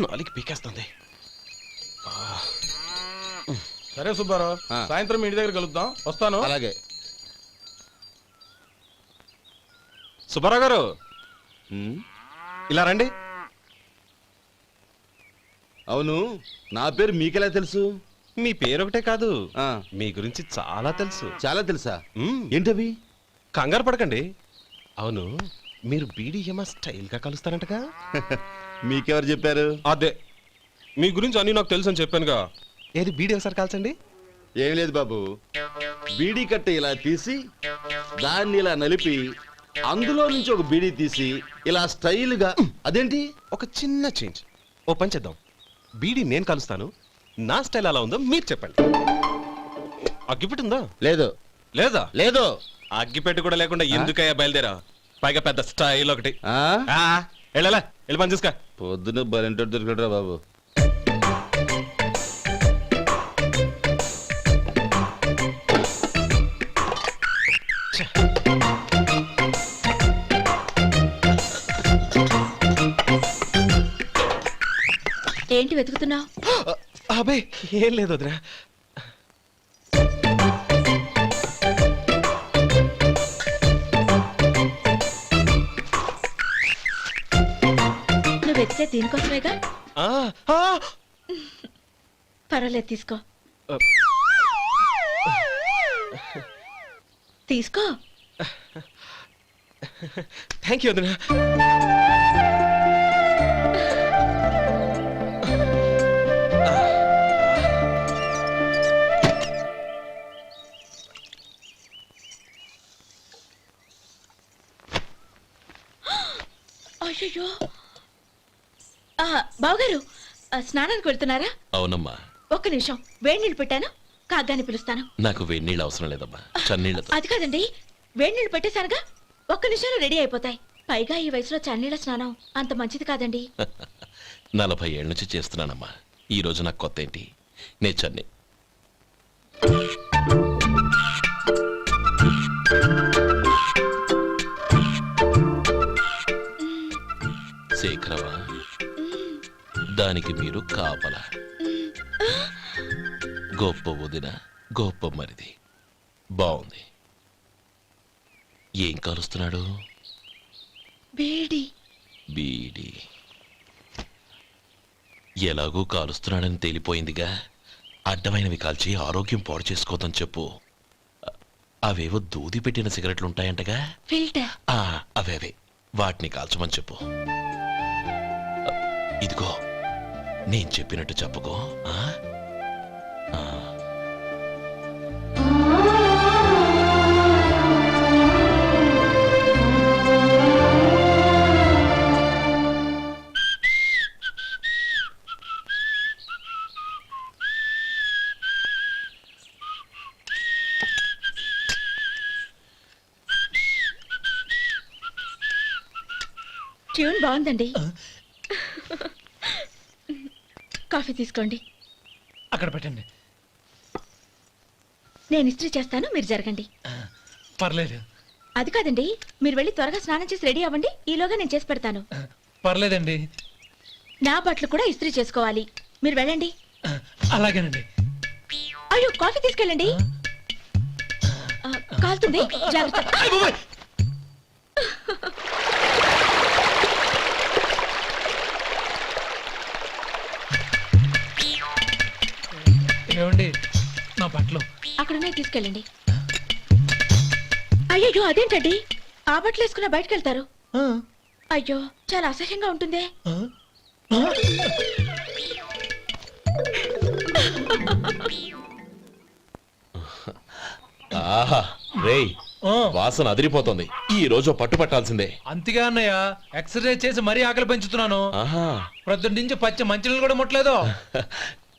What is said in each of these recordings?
నాలుగు పీకేస్తుంది. సరే సుబ్బారావు, సాయంత్రం మీ ఇంటి దగ్గర కలుద్దాం. వస్తాను. అలాగే. సుబ్బారావు గారు ఇలా రండి. అవును, నా పేరు మీకెలా తెలుసు? మీ పేరు ఒకటే కాదు, మీ గురించి చాలా తెలుసు. చాలా తెలుసా? ఏంటవి? కంగారు పడకండి. అవును, మీరు బీడీఎం స్టైల్ గా కలుస్తారంటగా? మీకెవరు చెప్పారు? అదే, మీ గురించి అన్ని నాకు తెలుసు అని చెప్పానుగా. ఏది బీడీ ఒకసారి కాల్చండి. ఏం లేదు బాబు, బీడీ కట్ట ఇలా తీసి దాన్ని ఇలా నలిపి అందులో నుంచి ఒక బీడీ తీసి ఇలా స్టైల్ గా. అదేంటి? ఒక చిన్న చేంజ్. ఓ పని చేద్దాం, బీడీ నేను కలుస్తాను, నా స్టైల్ అలా ఉందో మీరు చెప్పండి. అగ్గిపెట్టి ఉందా? లేదు. లేదా? లేదు. అగ్గిపెట్టి కూడా లేకుండా ఎందుకయ్యా బయలుదేరా? పైగా పెద్ద స్టైల్ ఒకటి. వెళ్ళాలా, వెళ్ళి పని చూసుకో. పొద్దున బలింటో దొరికడరా బాబు. ఏంటి వెతుకుతున్నావు? అబే ఏం లేదు వదినా. నువ్వు వెతికే దీనికోసమేగా. పర్వాలేదు, తీసుకో తీసుకో. థ్యాంక్ యూ వదినా. అయ్యో, బావగారు స్నానానికి వెళ్తున్నారా? అవునమ్మా. ఒక్క నిమిషం, వేడి నీళ్ళు పెట్టాను, కాగ్గాని పిలుస్తాను. నాకు వేడి నీళ్ళు అవసరం లేదమ్మా, చన్నీళ్ళతో. అది కాదండి, వేడి నీళ్ళు పెట్టేశానుగా, ఒక్క నిమిషంలో రెడీ అయిపోతాయి. పైగా ఈ వయసులో చన్నీళ్ళ స్నానం అంత మంచిది కాదండి. 40 ఏళ్ళ నుంచి చేస్తున్నానమ్మా, ఈ రోజు నాకు కొత్త ఏంటి? నే చన్ని. శేఖరవా, దానికి మీరు కాపలా. గొప్ప వదిన, గొప్ప మరిది. బాగుంది. ఏం కాలుస్తున్నాడు? బీడి. బీడి ఎలాగూ కాలుస్తున్నాడని తేలిపోయిందిగా. అడ్డమైనవి కాల్చి ఆరోగ్యం పాడు చేసుకోదని చెప్పు. అవేవో దూది పెట్టిన సిగరెట్లు ఉంటాయంటగా, ఫిల్టర్. అవే వాటిని కాల్చమని చెప్పు. ఇదిగో, నేను చెప్పినట్టు చెప్పుకో. ట్యూన్ బాగుందండి. కాఫీ తీసుకోండి. అక్కడ పెట్టండి. నేను ఇస్త్రీ చేస్తాను, మీరు జరగండి. పర్లేదు. అది కాదండి, మీరు వెళ్ళి త్వరగా స్నానం చేసి రెడీ అవ్వండి, ఈలోగా నేను చేసి పెడతాను. పర్లేదండి. నా బట్టలు కూడా ఇస్త్రీ చేసుకోవాలి, మీరు వెళ్ళండి. అలాగేనండి. అయ్యో, కాఫీ తీసుకెళ్ళండి. కాలుతుంది, జాగ్రత్త. ఏమండి, నా బట్టలు అక్కడనే తీసుకెళ్ళండి. అయ్యో, అదేంటండి, ఆ బట్టలు వేసుకున్న బయటకు వెళ్తారు? అయ్యో, చాలా అసహ్యంగా ఉంటుంది. ఆహా రేయ్, వాసన అదిరిపోతుంది. ఈ రోజు పట్టు పట్టాల్సిందే. అంతగా అన్నయ్య, ఎక్సర్సైజ్ చేసి మరీ ఆకలి పెంచుతున్నాను. ప్రొద్దున నుంచి పచ్చ మంచినీళ్ళు కూడా ముట్టలేదు.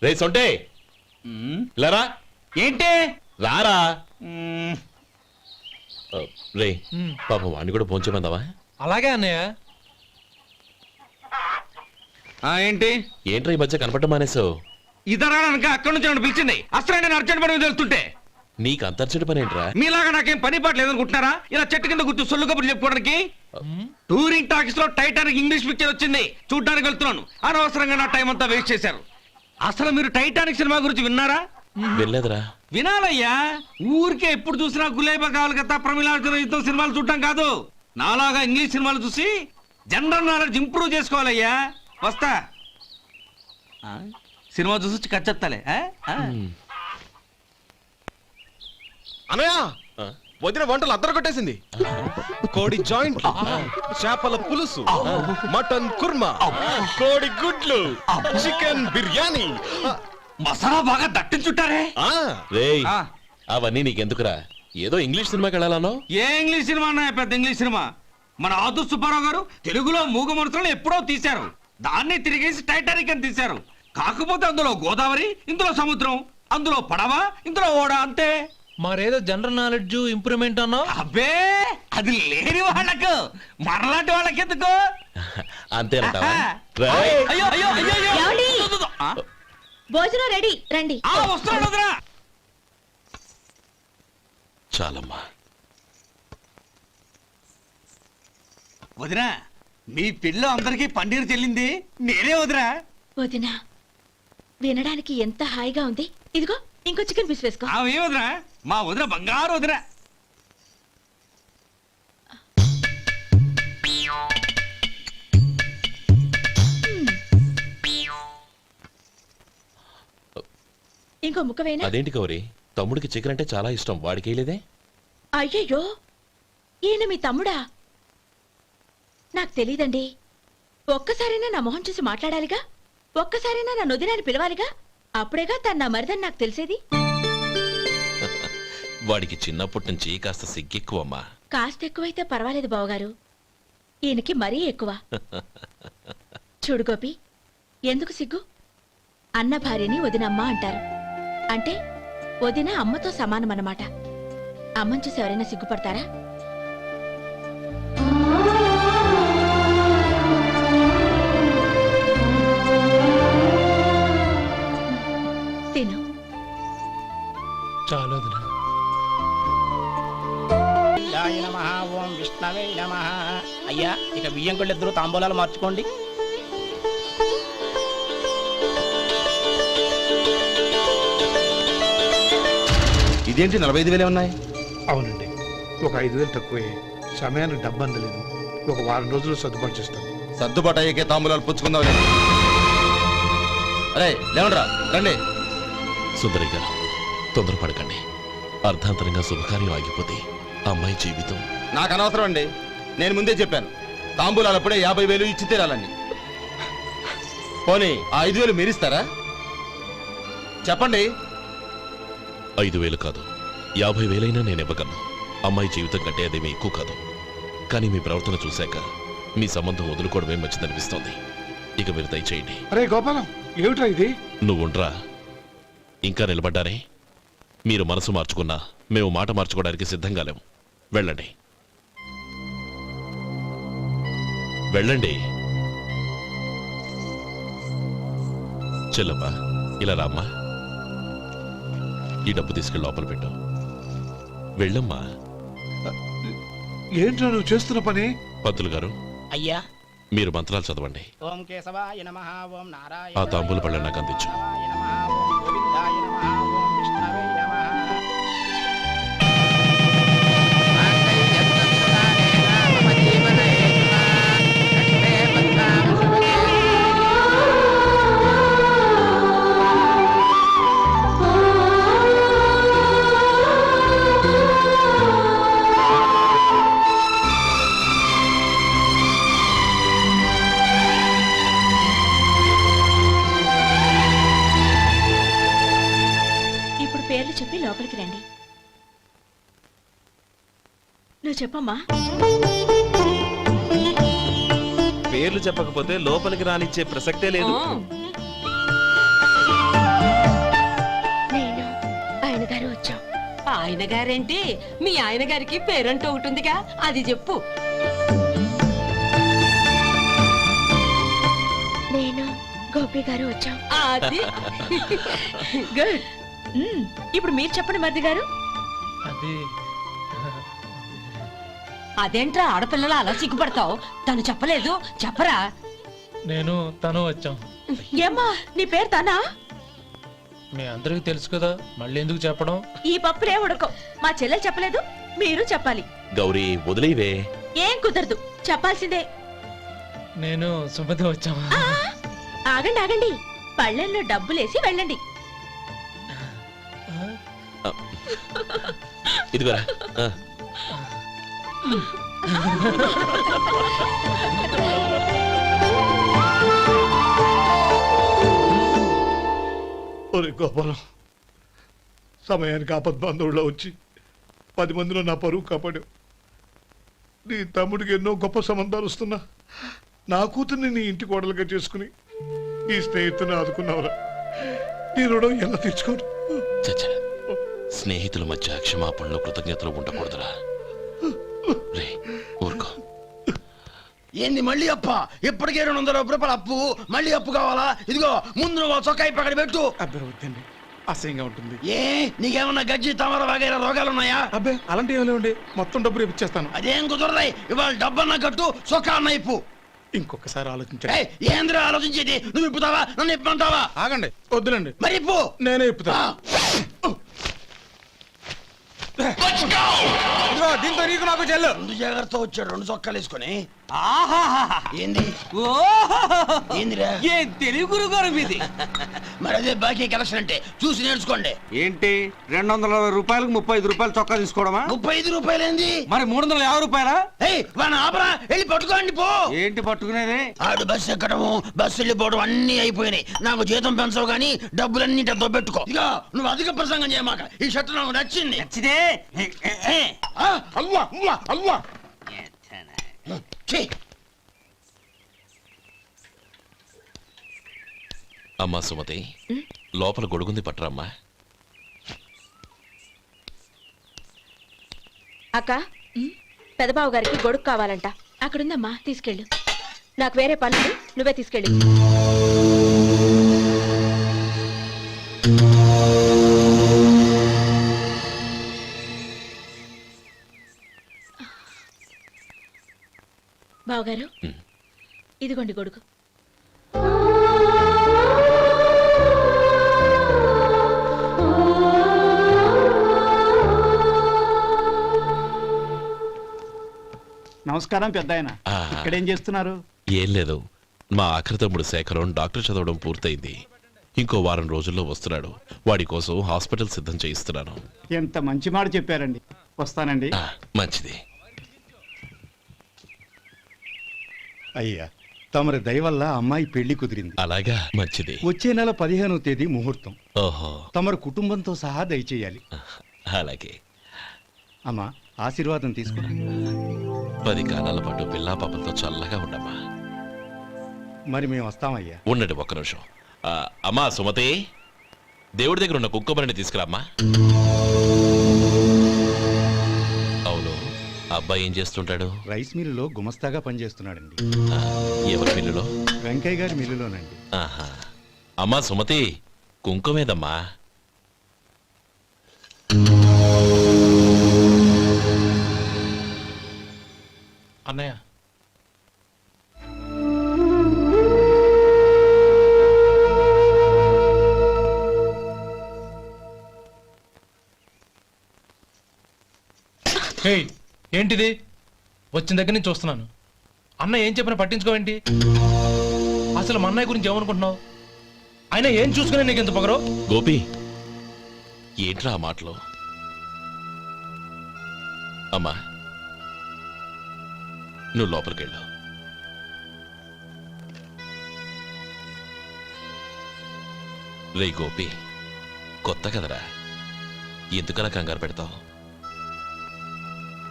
రే సొంటే, లరా. ఏంటి? రారా. రే, పాపం వాడిని కూడా పోంచమందావా? అలాగే అన్నయ్య. ఏంటి? ఏంట్రా ఈ మధ్య కనపడటం మానేసావు? ఇతరానికి అక్కడి నుంచి నన్ను పిలిచింది. అసలు నేను అర్జెంట్ పని తెలుస్తుంటే నీకు అంతర్చడి పని ఏంట్రా? మీలాగా నాకేం పని పాట లేదనుకుంటున్నారా? ఇలా చెట్టు కింద కూర్చో సొల్లు కబుర్లు చెప్పుకోవడానికి. టూరింగ్ టాకీస్ లో టైటానిక్ ఇంగ్లీష్ పిక్చర్ వచ్చింది, చూడ్డానికి వెళ్తున్నాను. అనవసరంగా నా టైం అంతా వేస్ట్ చేశారు. అసలు మీరు టైటానిక్ సినిమా గురించి విన్నారా? వెళ్ళలేదురా. వినాలయ్యా. ఊరికే ఎప్పుడు చూసినా గులేబా కావాలి కదా, ప్రమిళార్జున యుద్ధం సినిమాలు చూడటం కాదు. నాలాగా ఇంగ్లీష్ సినిమాలు చూసి జనరల్ నాలెడ్జ్ ఇంప్రూవ్ చేసుకోవాలయ్యా. వస్తా. సినిమా చూసి కచ్చెత్తాలే. అనయ్య ఆ? వదిన వంటలు అద్దరు కొట్టేసింది. కోడి జాయింట్, చేపల పులుసు, మటన్ కుర్మా, కోడి గుడ్లు, చికెన్ బిర్యానీ. మసాలా బాగా దట్టించుంటారే. ఆ, రేయ్, ఆ. అవన్నీ నీకెందుకురా? ఏదో ఇంగ్లీష్ సినిమాకి వెళ్ళాలనో. ఏ ఇంగ్లీష్ సినిమా అన్నా పెద్ద ఇంగ్లీష్ సినిమా. మన ఆదు సుబ్బారావు గారు తెలుగులో మూగ మనుషులను ఎప్పుడో తీశారు. దాన్ని తిరిగేసి టైటానిక్ అని తీశారు. కాకపోతే అందులో గోదావరి, ఇందులో సముద్రం, అందులో పడవ, ఇందులో ఓడ, అంతే. మరేదో జనరల్ నాలెడ్జ్ ఇంప్రూవ్మెంట్ అన్నావు. అబ్బే, అది లేని వాళ్ళకు, మరలాంటి వాళ్ళకి ఎందుకు? అంతేనంటావా? ఆహా. రేయ్, అయ్యో అయ్యో అయ్యో అయ్యో. ఏమండి? ఆ? భోజనం రెడీ, రండి. వస్తున్నాడు వదరా. చాలమ్మా. వదినా, మీ పిల్ల అందరికీ పన్నీరు చెల్లింది నేనే వదినా. వదినా, వినడానికి ఎంత హాయిగా ఉంది. ఇదిగో ఇంకో చికెన్ పీస్ వేసుకో. ఆమె వదినా, మా వదిన బంగారు వదినా. ఇంకో ముక్క వేయనా? అదేంటి కౌరి, తమ్ముడికి చికెన్ అంటే చాలా ఇష్టం, వాడికి వేయలేదే? అయ్యయ్యో, ఈయన మీ తమ్ముడా? నాకు తెలీదండి. ఒక్కసారైనా నా మొహం చూసి మాట్లాడాలిగా, ఒక్కసారైనా నా నొదినాన్ని పిలవాలిగా. అప్పుడేగా తన నా మరిదని నాకు తెలిసేది. వాడికి చిన్నప్పటి నుంచి కాస్త సిగ్గెక్కువమ్మా. కాస్త ఎక్కువైతే పర్వాలేదు బావగారు, ఈయనకి మరీ ఎక్కువ. చూడు గోపి, ఎందుకు సిగ్గు? అన్న భార్యని వదినమ్మ అంటారు. అంటే వదిన అమ్మతో సమానమన్నమాట. అమ్మని చూసి ఎవరైనా సిగ్గుపడతారా? తిను. చాలు వదినా. శివాయ నమః, ఓం విష్ణవే నమః. అయ్యా, ఇక బియ్యం కొళ్ళు ఇద్దరు తాంబూలాలు మార్చుకోండి. ఇదేంటి 45,000 ఉన్నాయి? అవునండి, ఒక 5,000 తక్కువే. సమయానికి డబ్బు అందలేదు. ఒక వారం రోజులు సర్దుబాటు చేస్తాం. సర్దుబాటు అయ్యకే తాంబూలాలు పుచ్చుకుందాం. అరే లేవండ్రా, రండి. సుందరి గారు, తొందరపడకండి. అర్ధాంతరంగా శుభకార్యం ఆగిపోతే అమ్మాయి జీవితం. నాకు అనవసరం అండి, నేను ముందే చెప్పాను. తాంబూలాలు అప్పుడే 50,000 ఇచ్చి తీరాలని. పోనీ ఆ 5,000 మీరిస్తారా? చెప్పండి. 5,000 కాదు, 50,000 నేను ఇవ్వగలను. అమ్మాయి జీవితం కంటే అదేమీ ఎక్కువ కాదు. కానీ మీ ప్రవర్తన చూశాక మీ సంబంధం వదులుకోవడమే మంచిదనిపిస్తోంది. ఇక మీరు దయచేయండి. అరే గోపాలం, ఏమిట్రా ఇది? నువ్వుండ్రా. ఇంకా నిలబడ్డారే? మీరు మనసు మార్చుకున్నా మేము మాట మార్చుకోవడానికి సిద్ధంగా లేము. వెళ్ళండి, వెళ్ళండి. చెల్లమ్మా, ఇలా రామ్మా. ఈ డబ్బు తీసుకెళ్ళి లోపల పెట్టు. వెళ్ళమ్మా. ఏంట్రా నువ్వు చేస్తున్న పని? పంతులు గారు, అయ్యా, మీరు మంత్రాలు చదవండి. ఓం కేశవాయ నమః, ఓం నారాయణ ఆ తాంబూల పళ్ళ నాకు అందించు. నమః, ఓం గోవిందాయ నమః, ఓం విష్ణవే నమః. ఇప్పుడు పేర్లు చెప్పి లోపలికి రండి. నువ్వు చెప్పమ్మా. పేర్లు చెప్పకపోతే లోపలికి రానిచ్చే ప్రసక్తే లేదు. నేను ఆయన గారు వచ్చాం. ఆయన గారేంటి, మీ ఆయన గారికి పేరంటూ ఒకటి ఉందిగా, అది చెప్పు. నేను గోపి గారు వచ్చాం. అది గుడ్. ఇప్పుడు మీరు చెప్పండి మరిది గారు. అది అదేంట్రా ఆడపిల్లలు అలా సిగ్గుపడతావు? తను చెప్పలేదు, చెప్పరా? నేను తను వచ్చాం. ఏమ్మా నీ పేరు తానా? మీ అందరికి తెలుసు కదా, మళ్ళీ ఎందుకు చెప్పడం? ఈ పప్పులే ఉడకం. మా చెల్లెలు చెప్పలేదు, మీరు చెప్పాలి. గౌరీ వదిలేవే. ఏం కుదరదు, చెప్పాల్సిందే. నేను సుమతి వచ్చాం. ఆ, ఆగండి ఆగండి, పళ్ళెల్లో డబ్బులేసి వెళ్ళండి. ఇదిగోరా. ఆ. ఒరే గోపాలం, సమయానికి ఆపద్బాంధవుల్లో వచ్చి 10 మందిలో నా పరువు కాపాడావు. నీ తమ్ముడికి ఎన్నో గొప్ప సంబంధాలు వస్తున్నా నా కూతుర్ని నీ ఇంటి కోడలుగా చేసుకుని నీ స్నేహితుని ఆదుకున్నావురా. నీ రుణం ఎలా తీర్చుకోరు? చచ్చా, స్నేహితుల మధ్య క్షమాపణలు కృతజ్ఞతలు ఉండకూడదురా. రే ఊరుకో. ఏంది మళ్ళీ అప్ప? ఇప్పటికే 200 రూపాయల అప్పు, మళ్ళీ అప్పు కావాలా? ఇదిగో ముందు నువ్వు చొక్కా పక్కన పెట్టు. అబ్బే వద్దండి, అసహ్యంగా ఉంటుంది. ఏ నీకేమన్నా గజ్జి తమర వగైరా రోగాలున్నాయా? అబ్బే అలాంటి ఏమి లేవండి, మొత్తం డబ్బు రేపు ఇచ్చేస్తాను. అదేం కుదరదాయి. ఇవాళ డబ్బన్నా కట్టు, చొక్కా అన్న ఇప్పు. ఇంకొకసారి ఆలోచించండి. ఏయ్, ఏందిరా ఆలోచించేది? నువ్వు ఇప్పుతావా, నన్ను ఇప్పమంటావా? ఆగండి, వద్దులండి, మరి ఇప్పు. నేనే ఇప్పుతా. ఇదిగో, దీంతో నీకు నాకు చెల్లు. ముందు జాగ్రత్త వచ్చాడు 2 చొక్కాలు వేసుకొని. ఏంది? ఏందిరా? ఏ తెలుగు గురుగారు మీది? మరి అదే బాకీ కలెక్షన్ అంటే చూసి నేర్చుకోండి. ఏంటి 220 రూపాయలకు 35 రూపాయలు చొక్కా తీసుకోవడమా? 35 రూపాయలు ఏంది? మరి 350 రూపాయలా? ఏయ్ వాడిని ఆపరా, వెళ్ళి పట్టుకోండి పో. ఏంటి పట్టుకునేది? ఆడు బస్సు ఎక్కడము, బస్సు వెళ్ళిపోవడం అన్ని అయిపోయినాయి. నాకు జీతం పెంచవు గానీ డబ్బులన్నీ పెట్టుకో. ఇక నువ్వు అధిక ప్రసంగం చేయమాక. ఈ షర్ట్ నాకు నచ్చింది. నచ్చితే అవ్వా అవ్వా అవ్వా. ఛీ. అమ్మా సుమతి, లోపల గొడుగుంది పట్టరమ్మా. అక్క, పెదబాబు గారికి గొడుగు కావాలంట. అక్కడుందమ్మా, తీసుకెళ్ళు. నాకు వేరే పనులు, నువ్వే తీసుకెళ్ళి. బావగారు, ఇదిగోండి గొడుగు. నమస్కారం పెద్దాయన. ఆ. ఇక్కడేం చేస్తున్నారు? ఏం లేదు, మా ఆఖరి తమ్ముడు శేఖరం డాక్టర్ చదవడం పూర్తయింది. ఇంకో వారం రోజుల్లో వస్తున్నాడు. వాడి కోసం హాస్పిటల్ సిద్ధం చేయిస్తున్నాను. ఎంత మంచి మాట చెప్పారండి. వస్తానండి. ఆ, మంచిది. అయ్యా, తమరి దయ వల్ల అమ్మాయి పెళ్లి కుదిరింది. అలాగా, మంచిది. వచ్చే నెల 15వ తేదీ ముహూర్తం. ఓహో, తమరు కుటుంబంతో సహా దయచేయాలి. అలాగే. అమ్మా, ఆశీర్వాదం తీసుకురా. 10 కాలాల పాటు పిల్లా పాపలతో చల్లగా ఉండమ్మా. మరి మేము వస్తామయ్యా. ఉండండి ఒక్క నిమిషం. అమ్మా సుమతి, దేవుడి దగ్గర ఉన్న కుక్కమరిని తీసుకురామ్మా. అవును, అబ్బాయి ఏం చేస్తుంటాడు? రైస్ మిల్లులో గుమస్తాగా పనిచేస్తున్నాడండి. ఎవరి మిల్లులో? వెంకయ్య గారి మిల్లులోనండి. ఆహా. అమ్మా సుమతి, కుంకుమేదమ్మా. అన్నయ్య, ఏంటిది? వచ్చిన దగ్గర నుంచి చూస్తున్నాను. అన్న ఏం చెప్పినా పట్టించుకోవేంటి? అసలు మా అన్నయ్య గురించి ఏమనుకుంటున్నావు? ఆయన ఏం చూసుకునే నీకు ఎంత పొగరు? గోపి, ఏంట్రా ఆ మాటలు? అమ్మా, నువ్వు లోపలికెళ్ళు. రే గోపి, కొత్త కదరా, ఎందుకలా కంగారు పెడతావు?